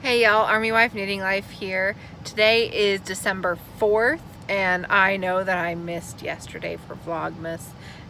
Hey y'all, Army Wife Knitting Life here. Today is December 4th and I know that I missed yesterday for Vlogmas.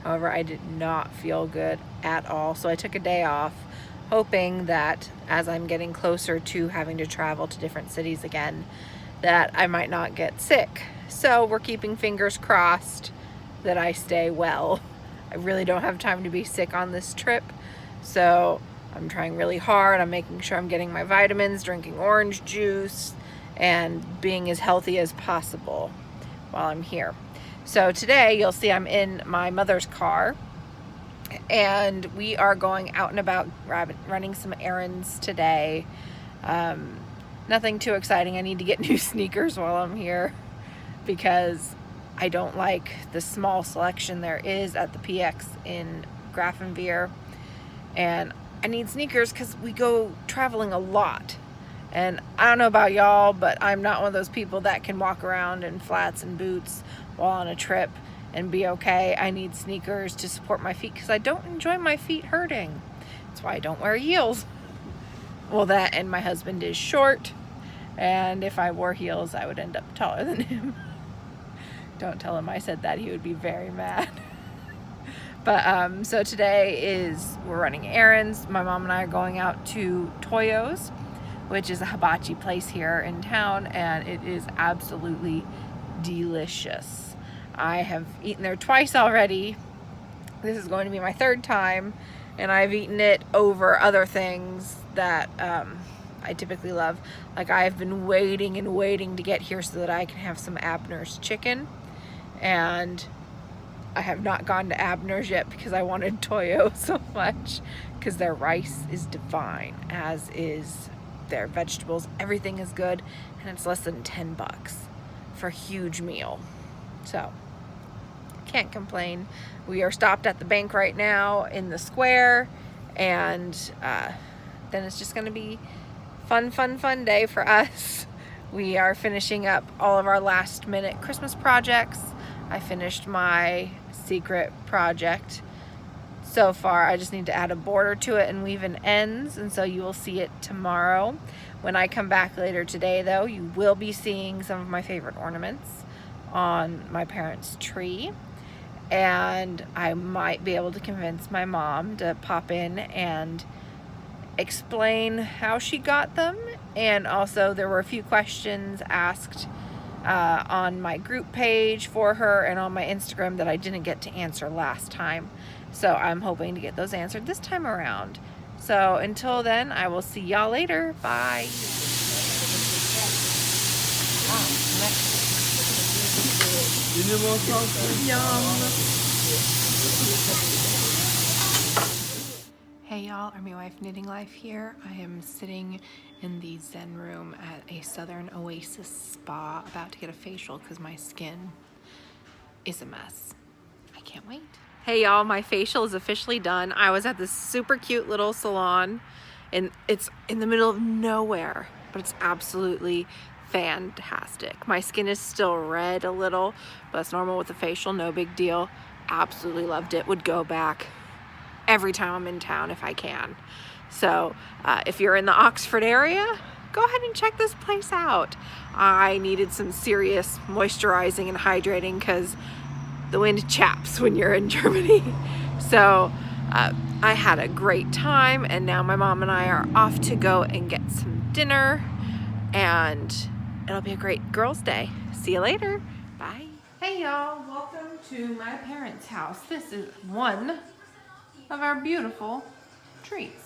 However, I did not feel good at all, so I took a day off, hoping that as I'm getting closer to having to travel to different cities again, that I might not get sick. So we're keeping fingers crossed that I stay well. I really don't have time to be sick on this trip, so I'm trying really hard. I'm making sure I'm getting my vitamins, drinking orange juice, and being as healthy as possible while I'm here. So today you'll see I'm in my mother's car and we are going out and about running some errands today. Nothing too exciting. I need to get new sneakers while I'm here because I don't like the small selection there is at the PX in Grafenweer, and I need sneakers because we go traveling a lot. And I don't know about y'all, but I'm not one of those people that can walk around in flats and boots while on a trip and be okay. I need sneakers to support my feet because I don't enjoy my feet hurting. That's why I don't wear heels. Well, that and my husband is short, and if I wore heels, I would end up taller than him. Don't tell him I said that, he would be very mad. But so today we're running errands. My mom and I are going out to Toyo's, which is a hibachi place here in town, and it is absolutely delicious. I have eaten there twice already. This is going to be my third time, and I've eaten it over other things that I typically love. Like, I've been waiting and waiting to get here so that I can have some Abner's chicken, and I have not gone to Abner's yet because I wanted Toyo so much, because their rice is divine, as is their vegetables. Everything is good, and it's less than 10 bucks for a huge meal. So can't complain. We are stopped at the bank right now in the square, and then it's just gonna be fun day for us. We are finishing up all of our last minute Christmas projects. I finished my secret project so far. I just need to add a border to it and weave in ends, and so you will see it tomorrow. When I come back later today, though, you will be seeing some of my favorite ornaments on my parents' tree, and I might be able to convince my mom to pop in and explain how she got them. And also, there were a few questions asked on my group page for her and on my Instagram that I didn't get to answer last time. So I'm hoping to get those answered this time around. So until then, I will see y'all later. Bye. Hey y'all, Army Wife Knitting Life here. I am sitting in the Zen room at a Southern Oasis spa, about to get a facial because my skin is a mess. I can't wait. Hey y'all, my facial is officially done. I was at this super cute little salon, and it's in the middle of nowhere, but it's absolutely fantastic. My skin is still red a little, but it's normal with the facial, no big deal. Absolutely loved it. Would go back every time I'm in town if I can. So if you're in the Oxford area, go ahead and check this place out. I needed some serious moisturizing and hydrating because the wind chaps when you're in Germany. So I had a great time, and now my mom and I are off to go and get some dinner, and it'll be a great girls' day. See you later. Bye. Hey y'all, welcome to my parents' house. This is one of our beautiful trees.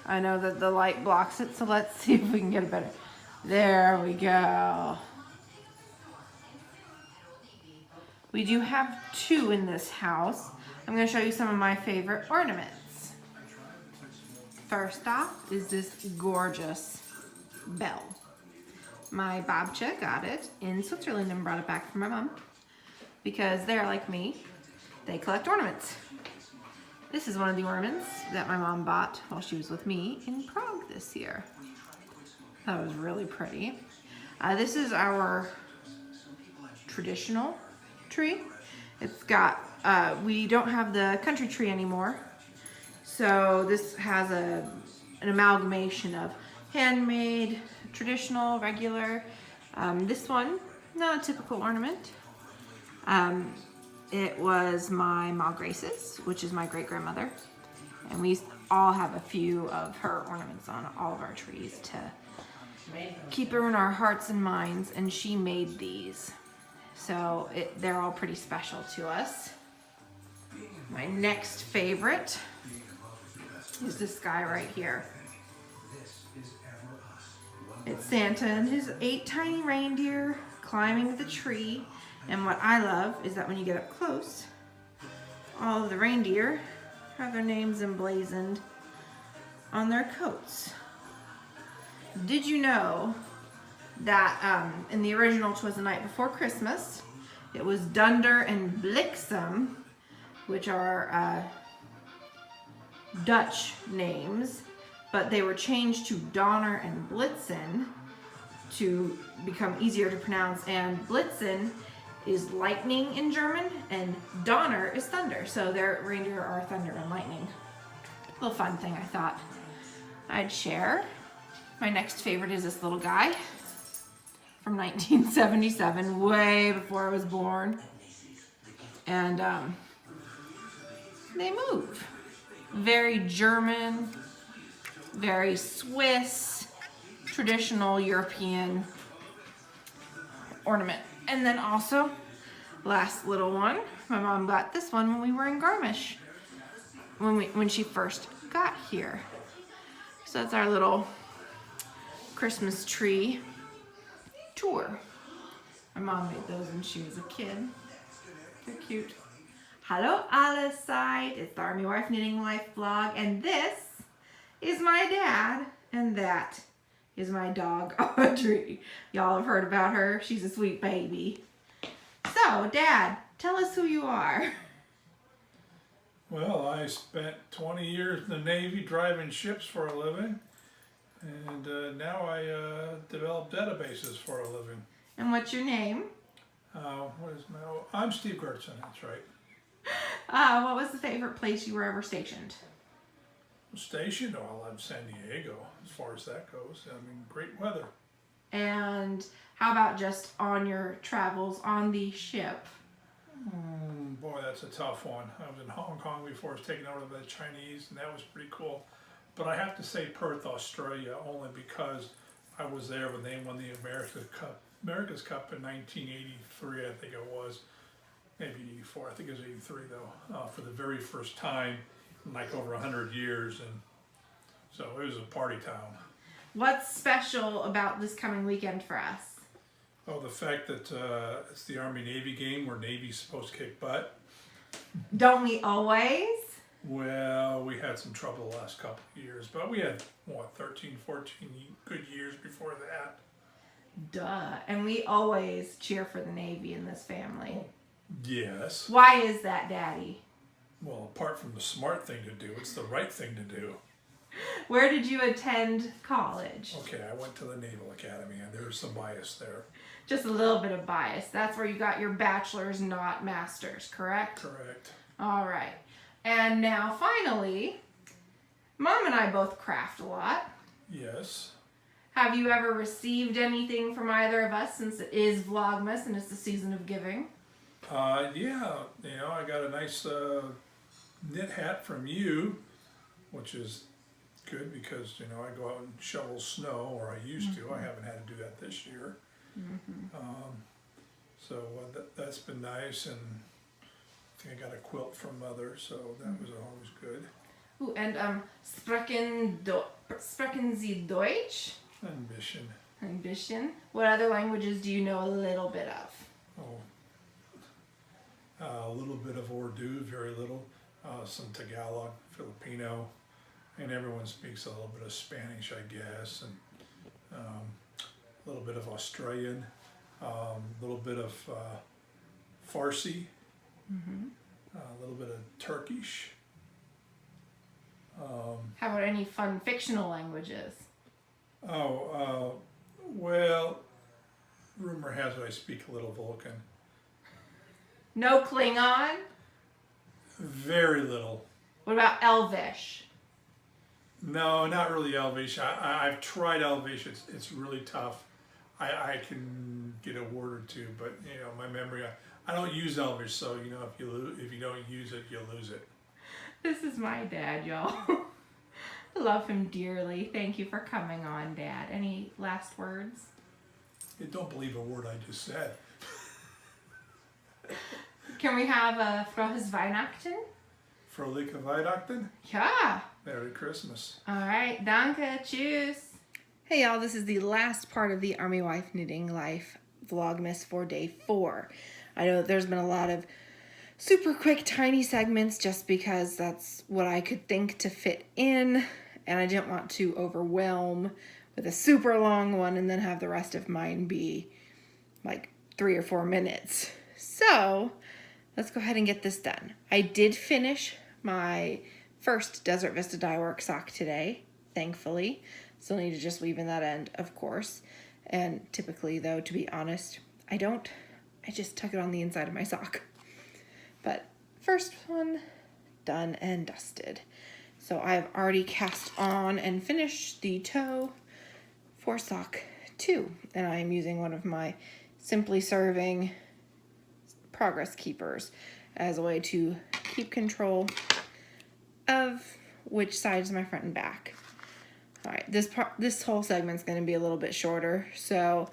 I know that the light blocks it, so let's see if we can get it better. There we go. We do have two in this house. I'm going to show you some of my favorite ornaments. First off is this gorgeous bell. My babcha got it in Switzerland and brought it back for my mom because they're like me. They collect ornaments. This is one of the ornaments that my mom bought while she was with me in Prague this year. That was really pretty. This is our traditional tree. It's got, we don't have the country tree anymore. So this has an amalgamation of handmade, traditional, regular. This one, not a typical ornament. It was my Ma Grace's, which is my great-grandmother. And we all have a few of her ornaments on all of our trees to keep her in our hearts and minds, and she made these. So they're all pretty special to us. My next favorite is this guy right here. It's Santa and his 8 tiny reindeer climbing the tree. And what I love is that when you get up close, all of the reindeer have their names emblazoned on their coats. Did you know that in the original "'Twas the Night Before Christmas," it was Dunder and Bliksem, which are Dutch names, but they were changed to Donner and Blitzen to become easier to pronounce, and Blitzen is lightning in German, and Donner is thunder, so their reindeer are thunder and lightning. A little fun thing I thought I'd share. My next favorite is this little guy from 1977, way before I was born. And they move. Very German, very Swiss, traditional European ornament. And then also, last little one, my mom got this one when we were in Garmisch, when she first got here. So that's our little Christmas tree tour. My mom made those when she was a kid. They're cute. Hello allerseits, it's the Army Wife Knitting Life vlog, and this is my dad, and that is my dog Audrey. Y'all have heard about her. She's a sweet baby. So, Dad, tell us who you are. Well, I spent 20 years in the Navy driving ships for a living, and now I develop databases for a living. And what's your name? I'm Steve Gertson, that's right. What was the favorite place you were ever stationed? Stationed? Well, I'm San Diego, as far as that goes. I mean, great weather. And how about just on your travels on the ship? Boy, that's a tough one. I was in Hong Kong before I was taken over by the Chinese, and that was pretty cool. But I have to say Perth, Australia, only because I was there when they won the America's Cup in 1983, I think it was. Maybe 84, I think it was 83 though, for the very first time in like over 100 years, and so it was a party town. What's special about this coming weekend for us? Oh, the fact that it's the Army-Navy game where Navy's supposed to kick butt. Don't we always? Well, we had some trouble the last couple of years, but we had, 13, 14 good years before that. Duh. And we always cheer for the Navy in this family. Oh, yes. Why is that, Daddy? Well, apart from the smart thing to do, it's the right thing to do. Where did you attend college? Okay, I went to the Naval Academy, and there's some bias there. Just a little bit of bias. That's where you got your bachelor's, not master's, correct? Correct. All right. And now, finally, Mom and I both craft a lot. Yes. Have you ever received anything from either of us, since it is Vlogmas and it's the season of giving? Yeah, I got a nice knit hat from you, which is good because, I go out and shovel snow, or I used to. I haven't had to do that this year. So that's been nice, and I think I got a quilt from Mother, so that was always good. Ooh, and sprechen Sie Deutsch? Ein bisschen. What other languages do you know a little bit of? A little bit of Urdu, very little. Some Tagalog, Filipino, and everyone speaks a little bit of Spanish, I guess, and a little bit of Australian, a little bit of Farsi, a little bit of Turkish. How about any fun fictional languages? Well, rumor has it I speak a little Vulcan. No Klingon? Very little. What about Elvish? No, not really elevation. I've tried elevation. It's really tough. I can get a word or two, but my memory. I don't use elevation, so if you don't use it, you lose it. This is my dad, y'all. I love him dearly. Thank you for coming on, Dad. Any last words? You don't believe a word I just said. Can we have a frohes Weihnachten? Fröhliche Weihnachten. Ja. Merry Christmas. All right. Danke. Tschüss. Hey, y'all. This is the last part of the Army Wife Knitting Life Vlogmas for day 4. I know that there's been a lot of super quick, tiny segments just because that's what I could think to fit in, and I didn't want to overwhelm with a super long one and then have the rest of mine be like 3 or 4 minutes. So let's go ahead and get this done. I did finish my first Desert Vista dye work sock today, thankfully. Still need to just weave in that end, of course. And typically, though, to be honest, I don't. I just tuck it on the inside of my sock. But first one done and dusted. So I've already cast on and finished the toe for sock 2. And I am using one of my Simply Serving Progress Keepers as a way to keep control of which side is my front and back. All right, this whole segment's going to be a little bit shorter, so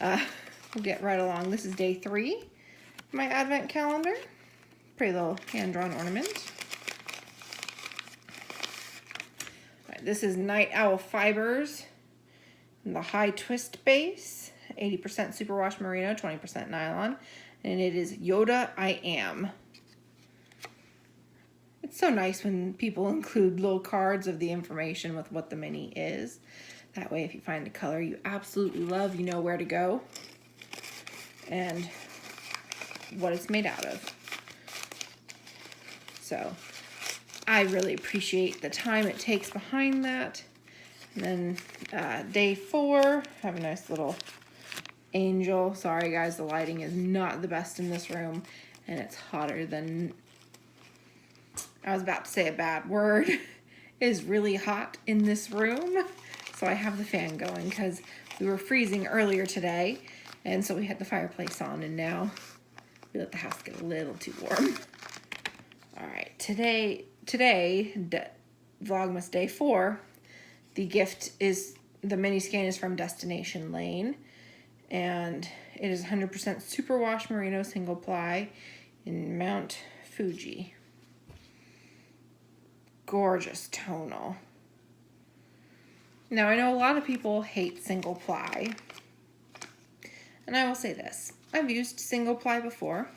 we'll get right along. This is day 3 of my advent calendar. Pretty little hand-drawn ornament. All right, this is Night Owl Fibers in the high twist base, 80% superwash merino, 20% nylon, and it is Yoda I Am. It's so nice when people include little cards of the information with what the mini is. That way, if you find a color you absolutely love, you know where to go and what it's made out of. So I really appreciate the time it takes behind that. And then day 4, have a nice little angel. Sorry guys, the lighting is not the best in this room, and it's hotter than, I was about to say a bad word. It is really hot in this room, so I have the fan going because we were freezing earlier today, and so we had the fireplace on, and now we let the house get a little too warm. All right, today, Vlogmas day 4, the gift is, the mini skein is from Destination Lane, and it is 100% superwash merino single ply in Mount Fuji. Gorgeous tonal. Now I know a lot of people hate single ply, and I will say this, I've used single ply before.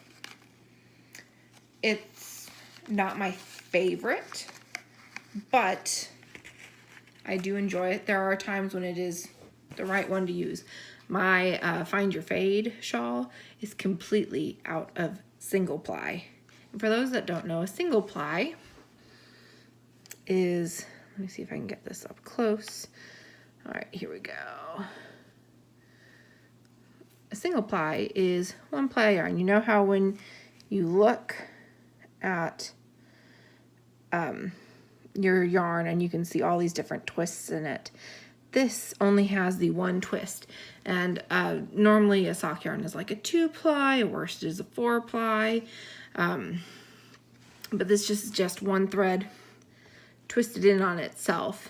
It's not my favorite, but I do enjoy it. There are times when it is the right one to use. My Find Your Fade shawl is completely out of single ply. And for those that don't know, a single ply is, let me see if I can get this up close. All right, here we go. A single ply is one ply yarn. You know how when you look at your yarn and you can see all these different twists in it, this only has the one twist. And normally a sock yarn is like a 2-ply, a worsted is a 4-ply, but this is just one thread twisted in on itself.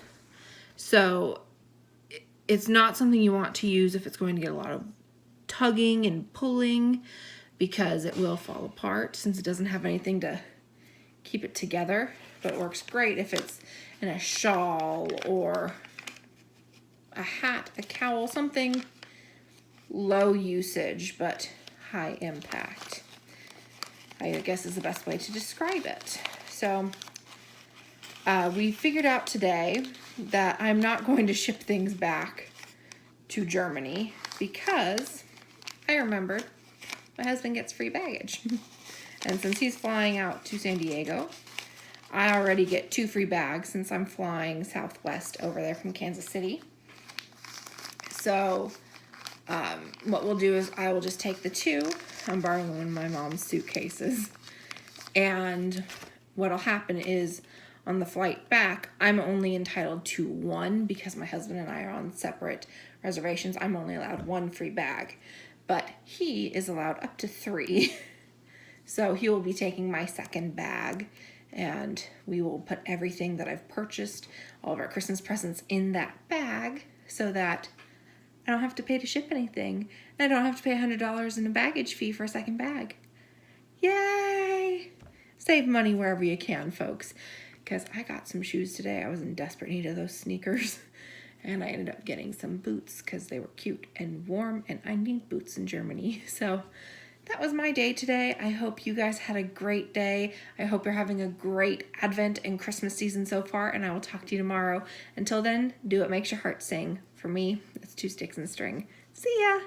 So it's not something you want to use if it's going to get a lot of tugging and pulling, because it will fall apart since it doesn't have anything to keep it together. But it works great if it's in a shawl or a hat, a cowl, something low usage but high impact, I guess is the best way to describe it. So we figured out today that I'm not going to ship things back to Germany because I remembered my husband gets free baggage. And since he's flying out to San Diego, I already get 2 free bags since I'm flying Southwest over there from Kansas City. So what we'll do is I will just take the 2. I'm borrowing one of my mom's suitcases. And what'll happen is on the flight back, I'm only entitled to one because my husband and I are on separate reservations. I'm only allowed one free bag, but he is allowed up to 3. So he will be taking my second bag, and we will put everything that I've purchased, all of our Christmas presents, in that bag so that I don't have to pay to ship anything. And I don't have to pay $100 in a baggage fee for a second bag. Yay! Save money wherever you can, folks. Because I got some shoes today. I was in desperate need of those sneakers. And I ended up getting some boots because they were cute and warm, and I need boots in Germany. So that was my day today. I hope you guys had a great day. I hope you're having a great Advent and Christmas season so far, and I will talk to you tomorrow. Until then, do what makes your heart sing. For me, it's 2 sticks and a string. See ya!